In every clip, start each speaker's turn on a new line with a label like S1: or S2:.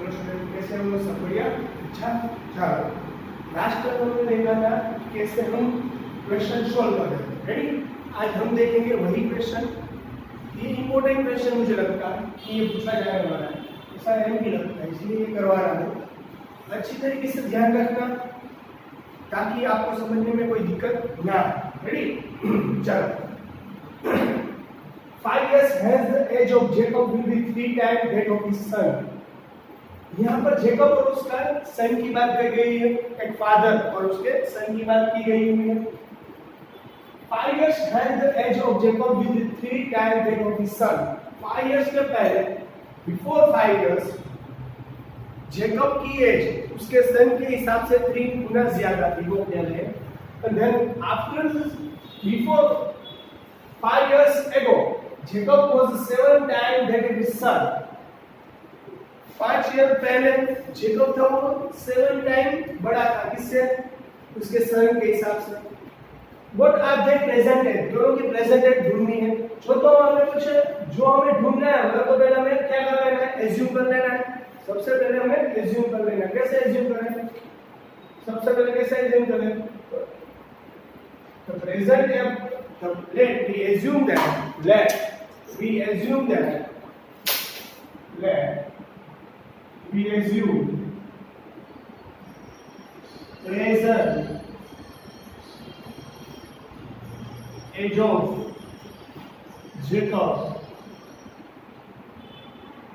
S1: Hello student, कैसे हम लोग? सब बढ़िया? अच्छा, चलो लास्ट क्लास में हमने देखा था कैसे हम क्वेश्चन सॉल्व करते हैं। रेडी? आज हम देखेंगे वही क्वेश्चन। ये इंपॉर्टेंट क्वेश्चन मुझे लगता है कि ये पूछा जाने वाला है, ऐसा एम भी लगता है, इसलिए ये करवा रहा हूँ। अच्छी तरीके से ध्यान रखना ताकि आपको समझने में कोई दिक्कत ना आए। रेडी? चलो। 5 years has the age of Jacob will be 3 times that of his son. यहाँ पर जेकब और उसका सन की बात की गई है, एक फादर और उसके सन की बात की गई हुई है। 5 years has the age of Jacob will be 3 times that of his son. 5 years के पहले, before 5 years, जेकब की एज उसके सन के हिसाब से 3 गुना ज्यादा थी, वो पहले। And then after before 5 years ago, Jacob was 7 times that of his son. 5 year पहले जेकब था वो 7 टाइम बड़ा था, किससे? उसके सन के हिसाब से। What are they present age? दोनों की प्रेजेंट एज ढूंढनी है। तो हमने कुछ जो हमें ढूंढना है मतलब तो पहले हमें क्या कर लेना है? एज्यूम कर लेना है। सबसे पहले हमें एज्यूम कर लेना है। कैसे एज्यूम करें? सबसे पहले कैसे एज्यूम करें? तो present let we assume that let we assume present age of Jacob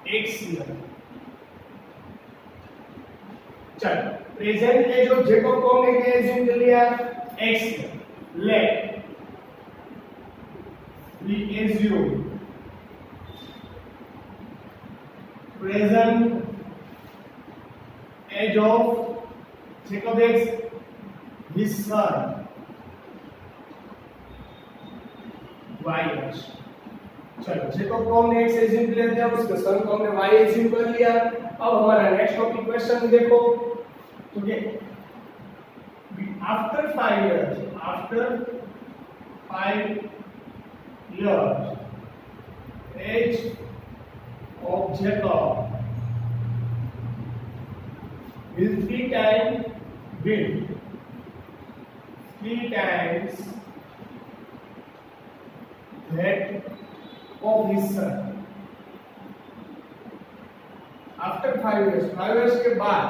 S1: X year। चलो, प्रेजेंट एज ऑफ जेकब को हमने क्या एज्यूम कर लिया? X year। let we assume present age of Jacob X his son Y years। चलो, Jacob को हमने X assume कर लिया, उसके सन को हमने Y एज्यूम कर लिया। अब हमारा नेक्स्ट टॉपिक क्वेश्चन देखो, ठीक है? After 5 years age of Jacob will 3 times that of his son। After 5 years, 5 years के बाद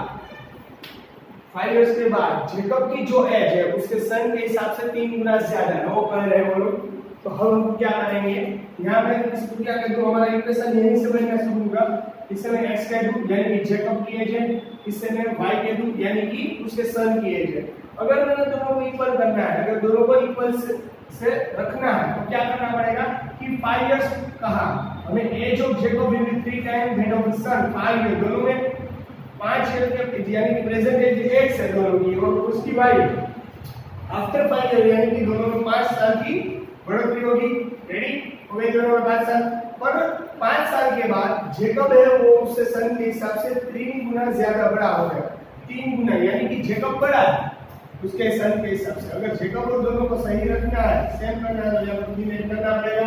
S1: 5 years के बाद जेकब की जो एज है उसके सन के हिसाब से 3 गुना ज्यादा है, वो कह रहे हैं वो लोग। तो हम क्या करेंगे? यहाँ पे इसको क्या कर दूं? हमारा इक्वेशन यहीं से बनना शुरू होगा। इससे मैं x कह दूं यानी कि जेकब की एज है, इससे मैं y कह दूं यानी कि उसके सन की एज है। अगर मैंने दोनों को इक्वल करना है, अगर दोनों को इक्वल से रखना है तो क्या करना पड़ेगा कि 5 years कहा हमें age of Jacob will be 3 times that of his son. 5 year दोनों में 5 ईयर के यानी कि प्रेजेंट एज x है दोनों की और उसकी y। आफ्टर 5 ईयर यानी कि दोनों में 5 साल की बढ़ोतरी होगी। रेडी? हो गई दोनों में 5 साल। पर 5 साल के बाद जेकब है वो उससे सन के हिसाब से 3 गुना ज्यादा बड़ा हो गया। 3 गुना यानी कि जेकब बड़ा है उसके सन के हिसाब से। अगर जेकब और दोनों को सही रखना है, सेम करना है, तो यहाँ पर डिवाइड करना पड़ेगा।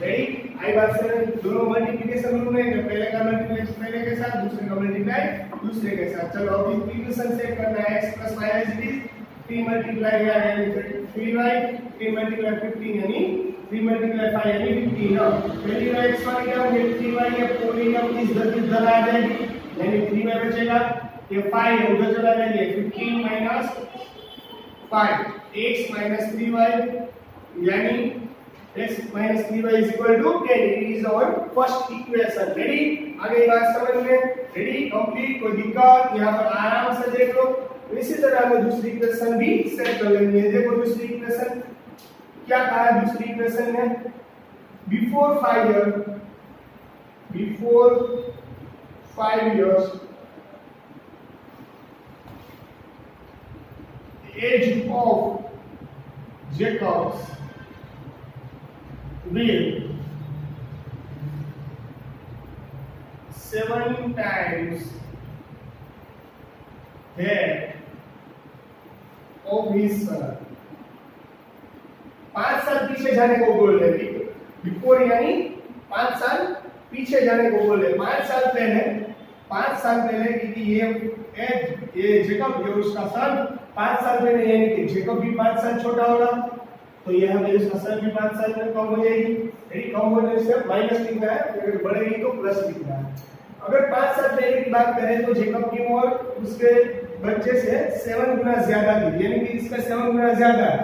S1: रेडी? आई बात से दोनों मल्टीप्लिकेशन रूल में पहले का मल्टीप्लिकेशन पहले के साथ, दूसरे का मल्टीप्लाई दूसरे के साथ। चलो अब इक्वेशन सेट करना है। x + y as it is 3 multiply यानी 3y 3 मल्टीप्लाई 15 यानी 3 मल्टीप्लाई 5 यानी 15 ना। वैल्यू x वाली क्या होगी? 3y है, पूरी का 30 इधर आ जाएगी यानी 3y बचेगा। ये 5 है उधर चला जाएगा, 15 - 5 x - 3y यानी x - 3y = 10। It is our first equation. Ready? आगे बात समझ में? रेडी? कंप्लीट? कोई दिक्कत? यहाँ पर आराम से देख लो। इसी तरह हमें दूसरी इक्वेशन भी सेट कर लेंगे। देखो दूसरी इक्वेशन क्या कहा है? दूसरी इक्वेशन में before 5 years age of Jacob will 7 times that of his son। 5 साल पीछे जाने को बोल रहे थे, बिफोर यानी 5 साल पीछे जाने को बोल रहे। 5 साल पहले 5 साल पहले, क्योंकि ये जेकब, ये उसका सन 5 साल पहले, यानी कि जेकब भी 5 साल छोटा होगा, तो ये हमें इसका सन भी 5 साल में कम हो जाएगी। यदि कम होने से माइनस लिखना है, अगर बढ़ेगी तो प्लस लिखना है। अगर 5 साल पहले की बात करें तो जेकब की उम्र उसके बच्चे से 7 गुना ज्यादा थी, यानी कि इसका 7 गुना ज्यादा है,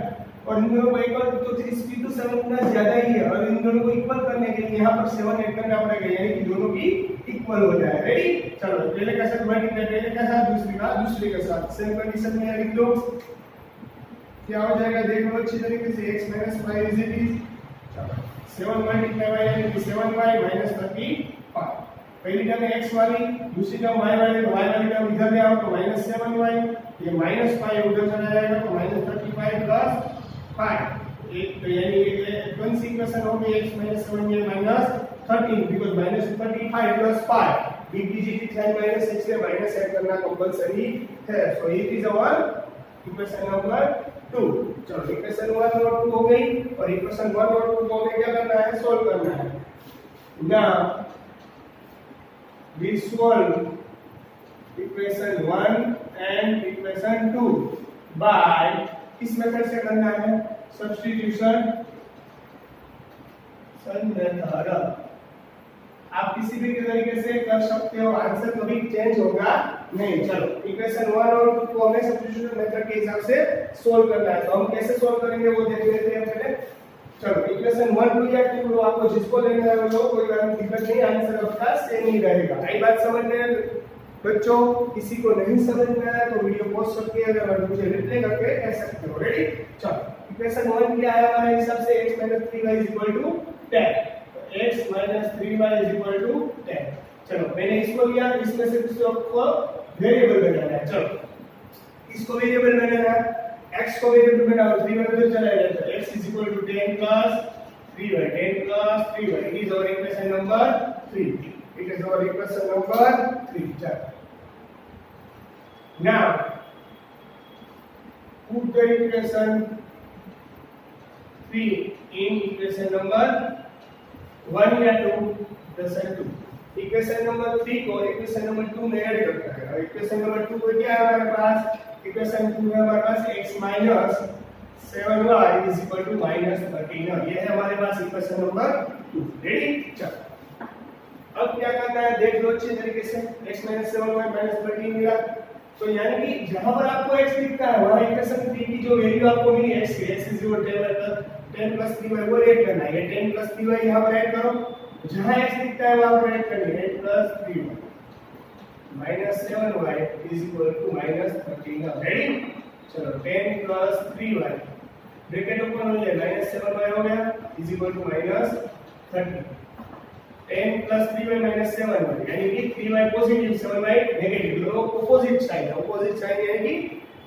S1: और इन दोनों को इक्वल, तो इसकी तो 7 गुना ज्यादा ही है, और इन दोनों को इक्वल करने के लिए यहाँ पर 7 ऐड करना पड़ेगा, यानी कि दोनों की इक्वल हो जाए। रेडी, चलो पहले के साथ मल्टीप्लाई, पहले के साथ दूसरे के साथ सेम कंडीशन में लिख लो, क्या हो जाएगा देख लो अच्छी तरीके से, x - 5 इज इट इज, चलो 7 मल्टीप्लाई बाय, यानी कि 7y - 35। पहली टर्म है x वाली, दूसरी टर्म y वाली, तो y वाली टर्म इधर ले आओ तो -7y, ये -5 उधर चला जाएगा तो -35 + 5, एक तो यानी एक कौन सी इक्वेशन हो गई, x - 7y - 13, because -35 + 5, big digit sign minus x से माइनस ऐड करना कंपलसरी है। So it is our equation number 2। चलो इक्वेशन 1 और 2 हो गई, और इक्वेशन 1 और 2 को हमें क्या करना है, सॉल्व करना है। Now we solve equation 1 and equation 2 by किस मेथड से करना है, सब्स्टिट्यूशन मेथड। आप किसी भी तरीके से कर सकते हो, आंसर कभी चेंज होगा नहीं। चलो इक्वेशन 1 और 2 को हमें सब्स्टिट्यूशन मेथड के हिसाब से सोल्व करना है, तो हम कैसे सोल्व करेंगे वो देख लेते हैं पहले। चलो इक्वेशन 1 2 या 2 लो, आपको जिसको लेना है वो लो, कोई बात दिक्कत नहीं, आंसर आपका सेम ही रहेगा। आई बात समझ में बच्चों? किसी को नहीं समझ में आया तो वीडियो पॉज करके अगर मुझे रिप्लाई करके कह सकते हो। रेडी, चलो इक्वेशन 1 क्या है हमारे हिसाब से, x - 3y = 10, तो x - 3y = 10। चलो मैंने इसको लिया, इसमें से किसी को वेरिएबल बनाना है। चलो इसको वेरिएबल बनाना है, x को वेरिएबल बनाओ, 3y उधर चला जाएगा, x = 10 + 3y, 10 + 3y, it is our equation number 3, it is our equation number 3। चलो now put the equation 3 in equation number 1 या 2, इक्वेशन 2, इक्वेशन नंबर 3 को इक्वेशन नंबर 2 में ऐड करता है, और इक्वेशन नंबर 2 को क्या है हमारे पास, इक्वेशन 2 में हमारे पास x - 7y = -13, ये है हमारे पास इक्वेशन नंबर 2। रेडी, चलो अब क्या करना है देख लो अच्छे तरीके से, x - 7y - 13 मिला, तो यानी कि जहां पर आपको x दिखता है वहां इक्वेशन 3 की जो वैल्यू आपको मिली x की, x = 10 + 3y वो ऐड करना है, ये 10 + 3y यहां पर ऐड करो, जहां x दिखता है वहां पर ऐड करनी है, 8 + 3y -7y = -13। रेडी, चलो 10 + 3y ब्रैकेट ओपन हो जाए, -7y हो गया = -13, 10 + 3y - 7y, यानी कि 3y पॉजिटिव 7y नेगेटिव, दोनों ऑपोजिट साइन है, ऑपोजिट साइन यानी कि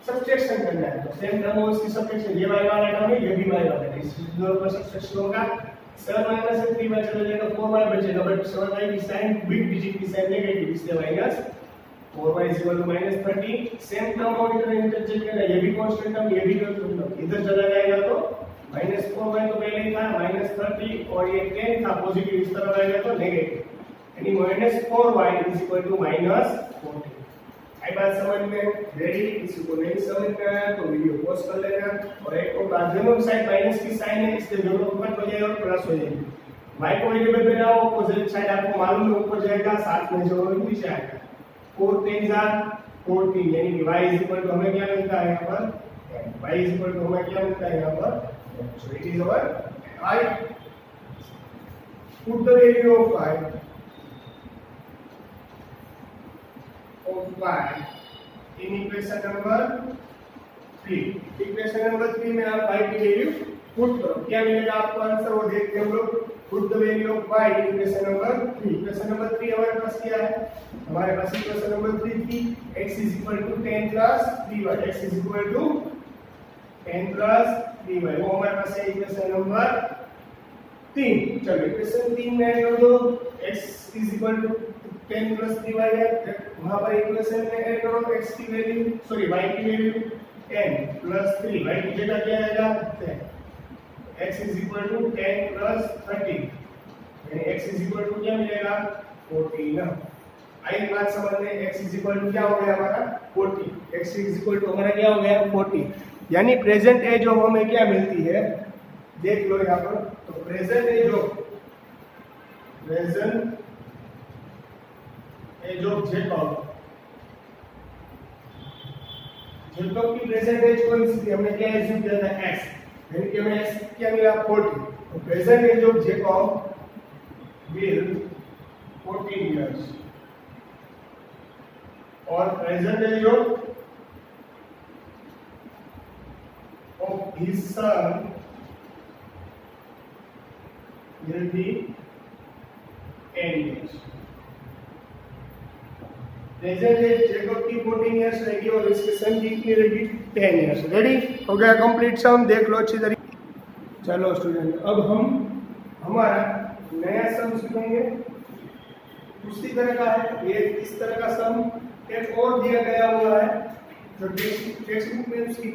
S1: सब्ट्रैक्शन करना है, तो सेम टर्म और इसकी सब्ट्रैक्शन, ये y वाला टर्म है, ये भी y वाला है, इस दोनों का सब्ट्रैक्शन होगा, 7y से 3y चला जाएगा, 4y बचेगा, बट 7y की साइन बिग डिजिट की साइन नेगेटिव, इसलिए -4y = -13। सेम टर्म और इधर इंटरचेंज करना, ये भी कांस्टेंट टर्म, ये भी कांस्टेंट टर्म, इधर चला जाएगा तो -4y तो पहले ही था, -30 और ये 10 था पॉजिटिव, इस तरफ आएगा तो नेगेटिव, यानी -4y = -14। आई बात समझ में? रेडी, किसी को नहीं समझ में आया तो वीडियो पॉज कर लेना, और एक और बात, दोनों साइड माइनस की साइन है, इसलिए दोनों ऊपर हो जाएगा और प्लस हो जाएगी। y को वेरिएबल बनाओ, अपोजिट साइड आपको मालूम है ऊपर जाएगा, साथ में जो नीचे आएगा, 4 3 14, यानी कि y = हमें क्या मिलता है यहाँ पर, y = हमें क्या मिलता है यहाँ पर, so it is our I put the value of y in equation number 3, equation number 3 में आप y की वैल्यू पुट करो, क्या मिलेगा आपको आंसर वो देखते हैं हम लोग। Put the value of y in equation number 3, equation number 3 हमारे पास क्या है, हमारे पास इक्वेशन नंबर 3 थी, x = 10 + 3y, x = 10 + 3y, वो हमारे पास है इक्वेशन नंबर 3। चलो इक्वेशन 3 में ऐड कर दो, x = 10 + 3y है, वहां पर इक्वेशन में ऐड करो x की वैल्यू, सॉरी y की वैल्यू 10 + 3, y की जगह क्या आएगा 10, x = 10 + 13, यानी x = क्या मिलेगा 14। आई बात समझ में, x इज इक्वल टू क्या हो गया हमारा 40, x इज इक्वल टू हमारा क्या हो गया 40, यानी प्रेजेंट एज ऑफ हमें क्या मिलती है, देख लो यहाँ पर, तो प्रेजेंट एज ऑफ जेकब की प्रेजेंट एज कौन सी थी, हमने क्या एज्यूम किया था x, यानी कि हमें x क्या मिला 40, तो present age of Jacob will 14 years और present age of his son will be 10 years. Present age Jacob की 14 years रहेगी और इसके सन की कितनी रहेगी 10 years। रेडी हो गया कंप्लीट सम, देख लो अच्छी तरीके। चलो स्टूडेंट, अब हम हमारा नया सम सीखेंगे, उसी तरह का है ये, इस तरह का सम एक और दिया गया हुआ है जो टेक्स्ट बुक में उसकी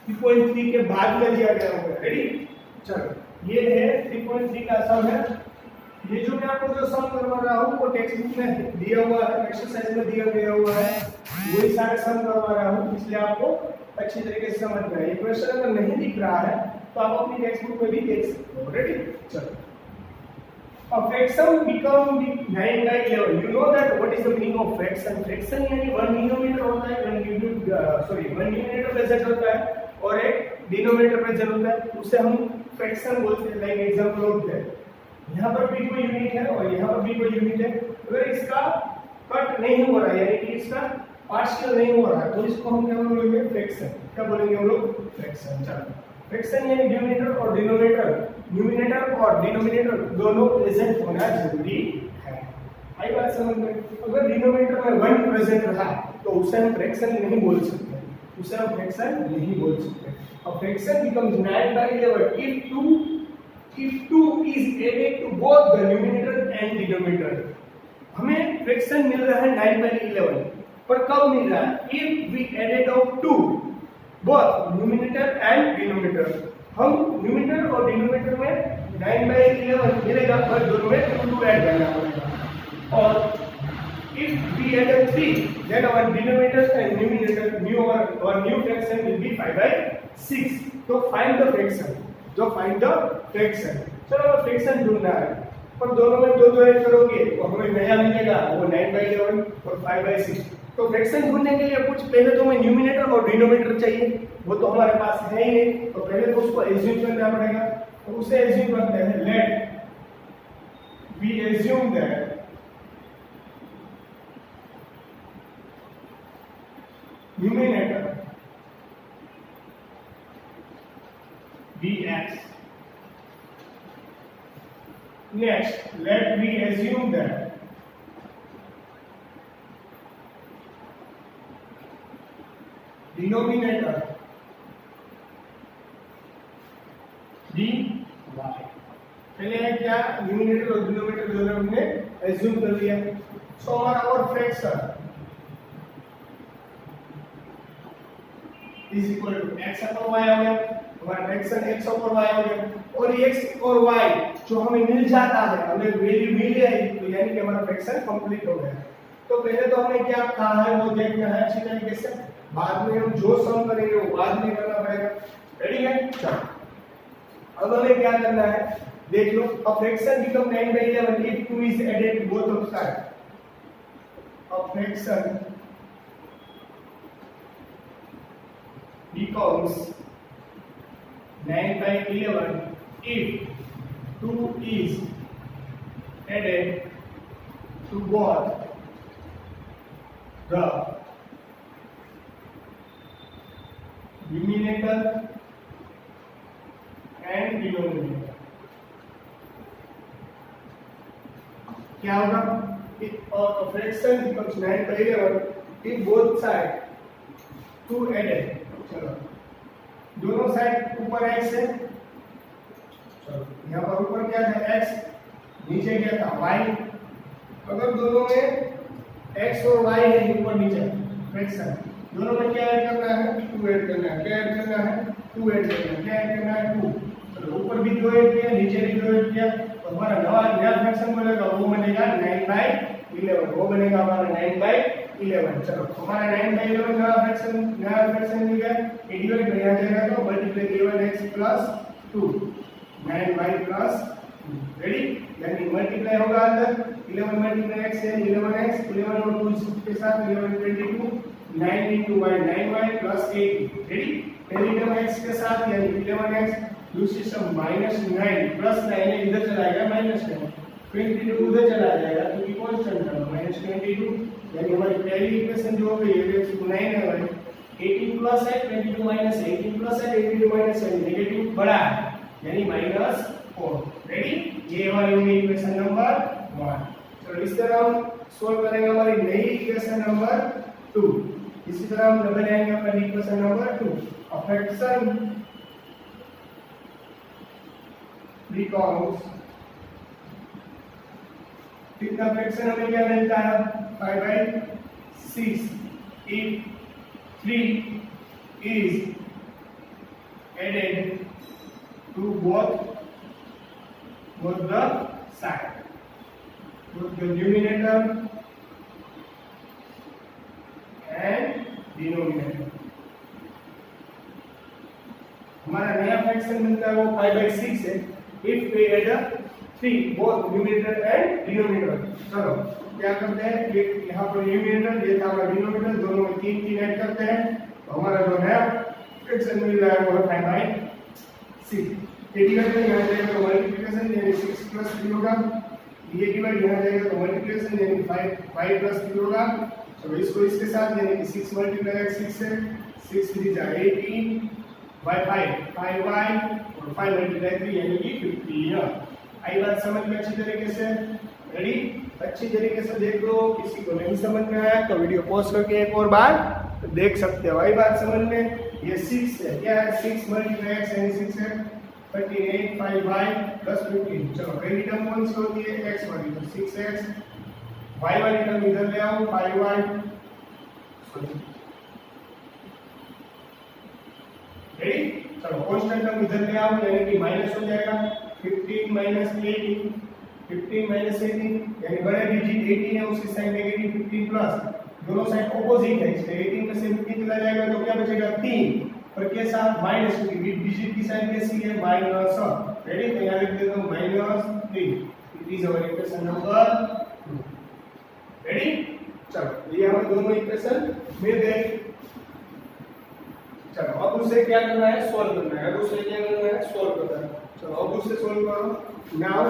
S1: 3.3 के बाद में दिया गया हुआ है। रेडी, चलो ये है 3.3 का सम है, ये जो मैं आपको जो सम करवा रहा हूँ वो टेक्स्ट बुक में दिया हुआ है, एक्सरसाइज में दिया गया हुआ है, वही सारे सम करवा रहा हूँ, इसलिए आपको अच्छी तरीके से समझ में आए। ये क्वेश्चन अगर नहीं दिख रहा है तो आप अपनी टेक्स्ट बुक में भी देख सकते हो। रेडी, चलो, a fraction become 9 by 11, you know that what is the meaning of fraction? fraction यानी 1 न्यूमरेटर होता है, 1 न्यूमरेटर प्रेजेंट होता है और एक डिनोमिनेटर प्रेजेंट होता है, उसे हम फ्रैक्शन बोलते हैं। लाइक एग्जांपल होता है, यहाँ पर भी कोई यूनिट है और यहाँ पर भी कोई यूनिट है, अगर इसका कट नहीं हो रहा है यानी कि इसका पार्शियल नहीं हो रहा है तो इसको हम क्या बोलेंगे फ्रैक्शन। क्या बोलेंगे हम लोग फ्रैक्शन। चलो, फ्रैक्शन यानी न्यूमरेटर और डिनोमिनेटर दोनों प्रेजेंट होना जरूरी है। आई बात समझ में? अगर डिनोमिनेटर में 1 प्रेजेंट रहा तो उसे हम फ्रैक्शन नहीं बोल सकते, उसे हम फ्रैक्शन नहीं बोल सकते। अब fraction becomes 9 by 11 if 2 is added to both the numerator and denominator। हमें फ्रैक्शन मिल रहा है 9 by 11, पर कब मिल रहा है? if we added of 2 both numerator and denominator। हम न्यूमरेटर और डिनोमिनेटर में 9 by 11 मिलेगा, पर दोनों में 2 ऐड करना पड़ेगा। और if we add 3 then our denominator and numerator new fraction will be 5 by 6। तो find the fraction, जो find the fraction। चलो फ्रैक्शन ढूंढना है, पर दोनों में 2 ऐड करोगे तो हमें नया मिलेगा वो 9 by 11 और 5 by 6। तो फ्रैक्शन ढूंढने के लिए कुछ पहले तो हमें न्यूमरेटर और डिनोमिनेटर चाहिए, वो तो हमारे पास है ही नहीं, तो पहले तो उसको एज्यूम करना पड़ेगा। तो उसे एज्यूम करते हैं, let we assume that numerator dx, next let me assume that denominator dy। पहले क्या न्यूमरेटर और डिनोमिनेटर दोनों हमने एज्यूम कर लिया। सो हमारा और fraction is equal to x upon y हो गया, हमारा फ्रैक्शन x अपॉन y हो गया, और x और y जो हमें मिल जाता है, हमें वैल्यू मिल गई, तो यानी कि हमारा फ्रैक्शन कंप्लीट हो गया। तो पहले तो हमें क्या कहा है वो देखना है अच्छी तरीके से, बाद में हम जो सम करेंगे वो बाद में करना पड़ेगा। रेडी है? चलो, अब हमें क्या करना है देख लो। a fraction become 9 by 11 if 2 is added to both of sides। a fraction becomes 9 by 11 if 2 is added to both the numerator and denominator। क्या होगा? a fraction becomes 9 by 11 if both sides 2 added। चलो, दोनों side ऊपर x है, चलो यहाँ पर ऊपर क्या था x, नीचे क्या था y। अगर दोनों में x और y है ऊपर नीचे फ्रैक्शन, दोनों में क्या ऐड करना है? 2 ऐड करना है। क्या ऐड करना है? 2 ऐड करना है। क्या ऐड करना है? 2। चलो, ऊपर भी 2 ऐड किया, नीचे भी 2 ऐड किया, तो हमारा नया फ्रैक्शन बनेगा, वो बनेगा 9 by 11 वो बनेगा हमारा 9/11। चलो हमारा 9/11 नया फ्रैक्शन मिल गया, ये डिवाइड में आ जाएगा तो multiply 11x plus 2 9y plus 2 ready, यानी मल्टीप्लाई होगा अंदर 11 मल्टीप्लाई x है 11x 11 और 2 के साथ 11 22 9 into y 9y plus 8 ready, पहली टर्म x के साथ यानी 11x, दूसरी टर्म -9 प्लस 9 है इधर चला जाएगा -9 22 उधर चला जाएगा क्योंकि कांस्टेंट टर्म -22, यानी हमारी पहली इक्वेशन जो हो गई है 9 है भाई 18 प्लस है 22 माइनस 18 प्लस है 22 माइनस है नेगेटिव बड़ा है यानी -4 रेडी, ये हमारी होगी इक्वेशन नंबर 1। चलो इस तरह हम सॉल्व करेंगे हमारी नई इक्वेशन नंबर 2। इसी तरह हम बनाएंगे अपनी इक्वेशन नंबर 2 फ्रैक्शन बिकॉज़ कितना फ्रैक्शन हमें क्या मिलता है 5/6 if 3 is added to both the side, both the numerator and denominator। हमारा नया फ्रैक्शन मिलता है वो 5/6 है if we add 3 both numerator and denominator। चलो क्या करते हैं, एक यहाँ पर न्यूमरेटर ये था हमारा डिनोमिनेटर, दोनों में 3 ऐड करते हैं तो हमारा जो है फ्रैक्शन मिल रहा है वो 5/6। ये डिवाइड में यहाँ जाएगा तो मल्टीप्लिकेशन यानी 6 प्लस 3 होगा, ये डिवाइड यहाँ जाएगा तो मल्टीप्लिकेशन यानी 5 प्लस 3 होगा। चलो इसको इसके साथ यानी कि 6 मल्टीप्लाई 6 से 6 3 जा 18 by 5y और 5 मल्टीप्लाई 3 यानी कि 15। आई बात समझ में अच्छी तरीके से, रेडी, अच्छी तरीके से देख लो, किसी को नहीं समझ में आया तो वीडियो पॉज करके एक और बार देख सकते हो। आई बात समझ में, ये 6 है, क्या है 6 मल्टीप्लाई x यानी 6 है 38 5y प्लस 15। चलो पहली टर्म कौन सी होती है x वाली, तो 6x, y वाली टर्म इधर ले आओ 5y, रेडी। चलो कांस्टेंट टर्म इधर ले आओ यानी कि माइनस हो जाएगा 15 माइनस 18 15 माइनस 18 यानी बड़ा डिजिट 18 है उसकी साइन नेगेटिव 15 प्लस, दोनों साइड ऑपोजिट है इसलिए 18 में से 15 चला जाएगा तो क्या बचेगा 3 और के साथ माइनस क्योंकि डिजिट की साइन कैसी है माइनस, रेडी। तो यहां लिख देता हूं -3, it is our equation number 2, ready. चलो ये हमें दोनों इक्वेशन मिल गए। चलो अब उसे क्या करना है, सॉल्व करना है। अब उसे क्या करना है, सॉल्व करना है। चलो अब उसे सॉल्व करो। नाउ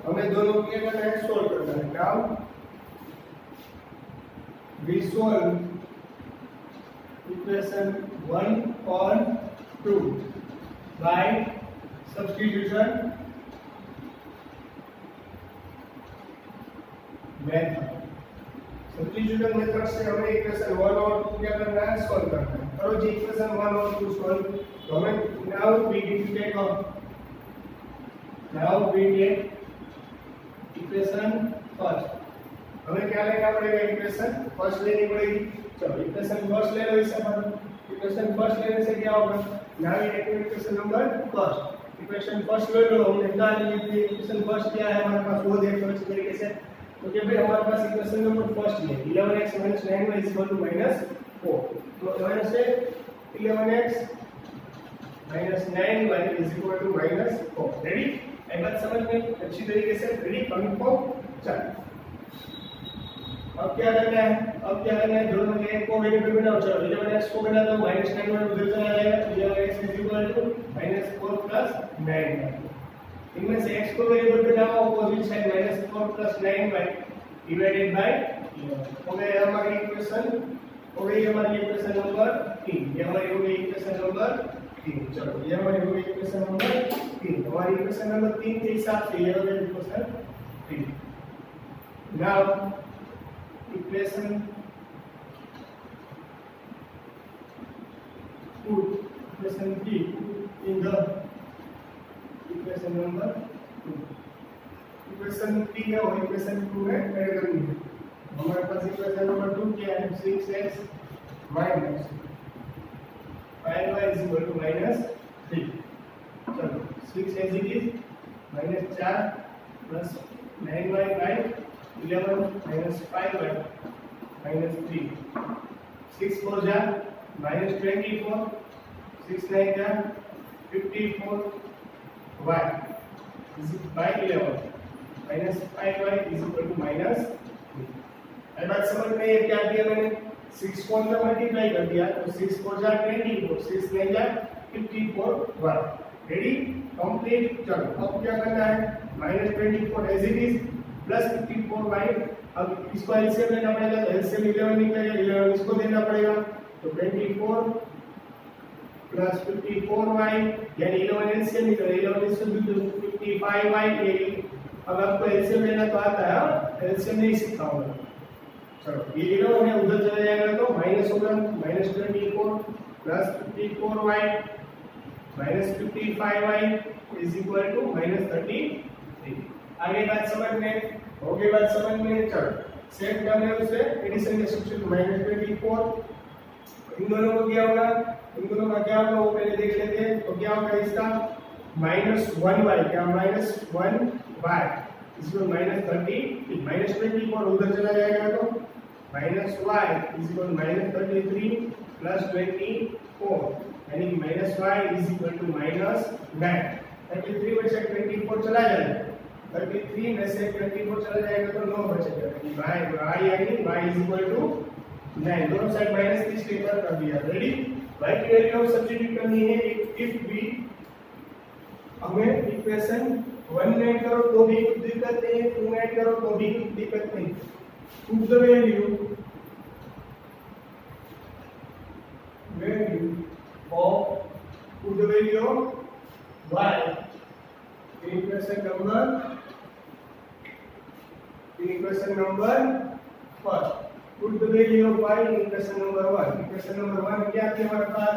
S1: हमें दोनों को क्या करना है, सॉल्व करना है। नाउ वी सॉल्व इक्वेशन 1 और 2 by substitution method. Substitution method से हमें इक्वेशन 1 और 2 क्या करना है, सॉल्व करना है। करो जी इक्वेशन 1 और 2 सॉल्व। तो हमें now we take equation first. हमें क्या लेना पड़ेगा, इक्वेशन फर्स्ट लेनी पड़ेगी। चलो इक्वेशन फर्स्ट ले लो। इससे इक्वेशन फर्स्ट लेने से क्या होगा, now we take equation number first. Equation first ले लो, हमने निकाल ली इक्वेशन फर्स्ट क्या है हमारे पास वो देख लो अच्छी तरीके से। तो क्या भाई हमारे पास इक्वेशन नंबर फर्स्ट है 11x - 9y = -4। तो 11 से 11x - 9y = -4, रेडी। एक बात समझ में अच्छी तरीके से, रेडी। कंफर्म। चल अब क्या करना है, दोनों में एक को वेरिएबल बनाओ। चलो 11x को बना दो, -9y उधर चला जाएगा, 11x = -4 + 9y। इनमें से x को वेरिएबल बनाओ, opposite side -4 + 9y divided by 11। हो गया हमारी इक्वेशन, हो गई हमारी इक्वेशन नंबर 3। ये हमारी हो गई इक्वेशन नंबर 3। चलो ये हमारी हो गई इक्वेशन नंबर 3। हमारी इक्वेशन नंबर 3 के हिसाब से ये हो गई equation 3। Now equation 3 in the equation number 2। Equation 3 है और इक्वेशन 2 है ऐड करनी है। हमारे पास इक्वेशन नंबर 2 क्या है, 6x - 5y = -3। चलो 6 as it is -4 plus 9y by 11 minus 5y minus 3 6 4 जा माइनस 24 6 9 जा 54y is by 11 minus 5y is equal to minus 3। अब बात समझ में ये क्या दिया मैंने 6 को अंदर मल्टीप्लाई कर दिया तो 6 4 जा 24 6 9 जा 54y रेडी कंप्लीट। चलो अब क्या करना है minus 24 as it is plus 54y। अब इसको एलसीएम लेना पड़ेगा तो एलसीएम 11 निकलेगा 11 इसको देना पड़ेगा तो 24 प्लस 54y यानी 11 एलसीएम निकलेगा 11 इससे 55y ये। अब आपको एलसीएम लेना तो आता है एलसीएम नहीं सीखा होगा। चलो ये 11 है उधर चला जाएगा तो माइनस होगा minus 24 plus 54y minus 55y is equal to minus 33। आगे बात समझ में हो गई बात समझ में। चलो सेम करने उसे एडिशन के सब्स्टिट्यूट माइनस 24 इन दोनों को क्या होगा इन दोनों का क्या होगा वो पहले देख लेते हैं। तो क्या होगा इसका माइनस 1y क्या माइनस 1y इसको माइनस 30 माइनस 24 उधर चला जाएगा तो minus y is equal minus 33 plus 24 यानी कि minus y is equal to minus 9। 33 में से 24 चला जाएगा 33 में से 24 चला जाएगा तो 9 बचेगा यानी y यानी y इज इक्वल टू 9 दोनों साइड माइनस 30 लेकर कर दिया। रेडी y की वैल्यू अब सब्स्टिट्यूट करनी है इफ भी हमें इक्वेशन 1 में ऐड करो तो भी कुछ दिक्कत नहीं है 2 में ऐड करो तो भी कुछ दिक्कत नहीं। Put the value of put the value of y in equation number first put the value of y in equation number 1 equation number 1 क्या थी हमारे पास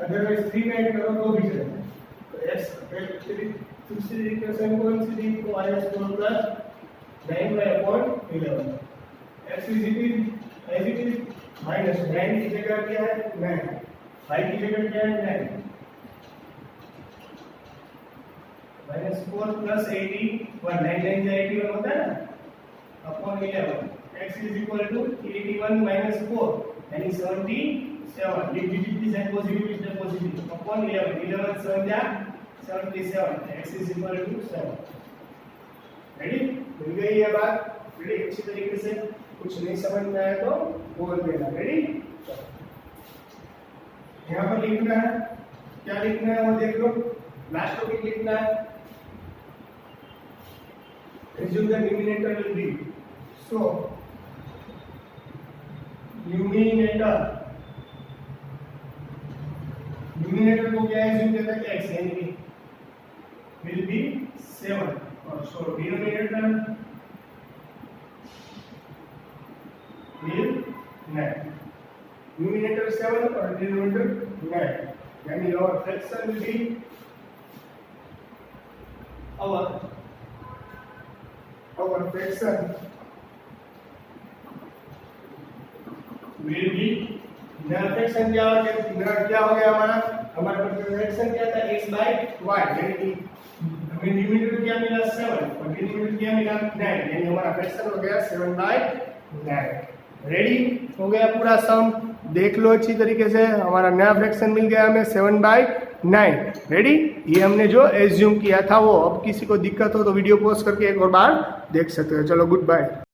S1: अदरवाइज 3 में ऐड करो तो भी चलेगा तो x दूसरी इक्वेशन कौन सी थी तो y square plus 9y/11 x is it minus 9 की जगह क्या है 9 5 की जगह क्या है 9 माइनस 4 प्लस 80 1 9 9 से 81 होता है ना upon 11 x is equal to 81 minus 4 यानी 77 negative is positive is positive upon 11 11 7 जा 77 x is equal to 7। Ready मिल गई ये बात। रेडी अच्छी तरीके से कुछ नहीं समझ में आया तो बोल देना। रेडी यहाँ पर लिखना है क्या लिखना है वो देख लो लास्ट टॉपिक लिखना है assume the numerator will be so numerator को क्या assume करता है x यानी कि will be 7 और so denominator will 9 numerator 7 और denominator 9 यानी our fraction will be our fraction will be नया फ्रैक्शन क्या हो गया हमारा फ्रैक्शन क्या था x by y यानी कि हमें न्यूमरेटर क्या मिला 7 और डिनोमिनेटर क्या मिला 9 यानी हमारा फ्रैक्शन हो गया 7 by 9। रेडी हो गया पूरा सम देख लो अच्छी तरीके से हमारा नया फ्रैक्शन मिल गया हमें 7 by 9। रेडी ये हमने जो एज्यूम किया था वो अब किसी को दिक्कत हो तो वीडियो पॉज करके एक और बार देख सकते हो। चलो गुड बाय।